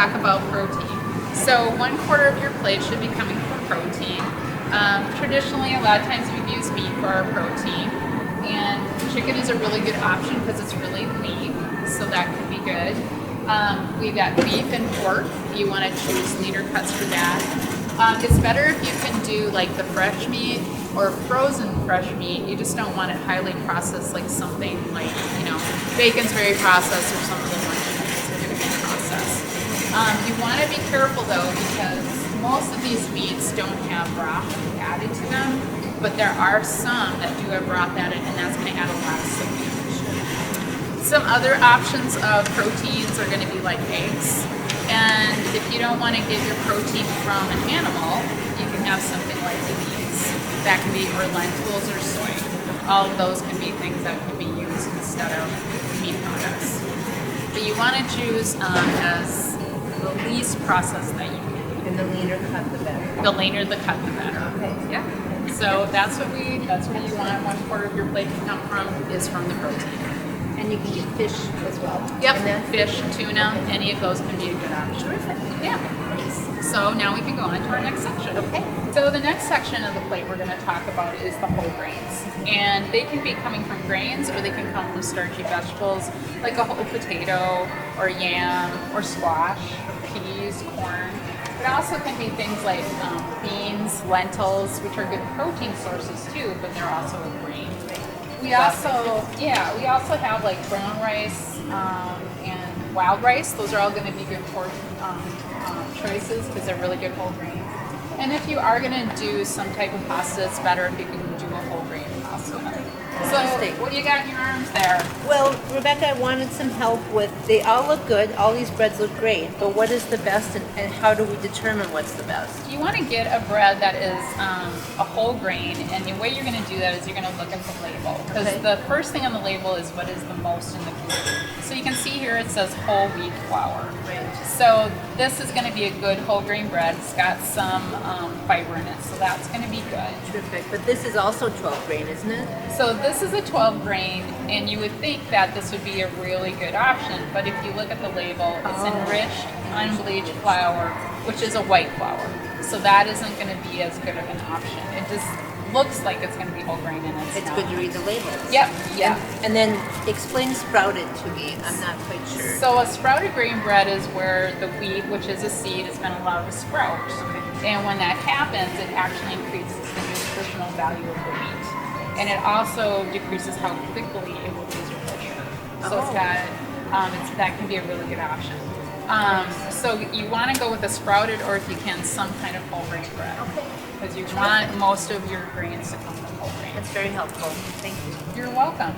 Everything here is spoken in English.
talk about protein. So 1/4 of your plate should be coming from protein. Traditionally, a lot of times we've used meat for our protein, and chicken is a really good option because it's really lean, so that can be good. We've got beef and pork. You want to choose leaner cuts for that. It's better if you can do like the fresh meat or frozen fresh meat. You just don't want it highly processed, like something like, bacon's very processed, or some of the lunch meats are going to be processed. You want to be careful though, because most of these meats don't have broth added to them, but there are some that do have broth added, and that's going to add a lot of sodium. Some other options of proteins are going to be like eggs. And if you don't want to get your protein from an animal, you can have something like beans. That can be, or lentils or soy. All of those can be things that can be used instead of meat products. But you want to choose as the least processed that you can. And the leaner cut, the better. The leaner the cut, the better. Okay. Yeah. So that's what you want 1/4 of your plate to come from, is from the protein. And you can get fish as well. Yep, And that's fish, tuna, any of those can be a good option. terrific. Yeah. So now we can go on to our next section. Okay. So the next section of the plate we're going to talk about is the whole grains. And they can be coming from grains, or they can come from starchy vegetables like a whole potato or yam or squash or peas, corn. It also can be things like beans, lentils, which are good protein sources too, but they're also a grain. We also have like brown rice and wild rice. Those are all going to be good choices because they're really good whole grains. And if you are going to do some type of pasta, it's better if you can do a whole grain pasta. So what do you got in your arms there? Well, Rebecca, I wanted some help with, they all look good, all these breads look great, but what is the best, and how do we determine what's the best? You want to get a bread that is a whole grain, and the way you're going to do that is you're going to look at the label. Because the first thing on the label is what is the most in the food. So you can see here it says whole wheat flour. Right. So this is going to be a good whole grain bread. It's got some fiber in it, so that's going to be good. Terrific. But this is also 12 grain, isn't it? So this is a 12 grain, and you would think that this would be a really good option, but if you look at the label, it's enriched, unbleached flour, which is a white flour. So that isn't going to be as good of an option. It just looks like it's going to be whole grain, and it's not. Good to read the labels. Yep, yeah. And then explain sprouted to me. I'm not quite sure. So a sprouted grain bread is where the wheat, which is a seed, has been allowed to sprout. And when that happens, it actually increases the nutritional value of the wheat. And it also decreases how quickly it will lose your blood sugar. So it's got, that can be a really good option. So you want to go with a sprouted, or if you can, some kind of whole grain bread. Because you want most of your grains to come from whole grain. That's very helpful. Thank you. You're welcome.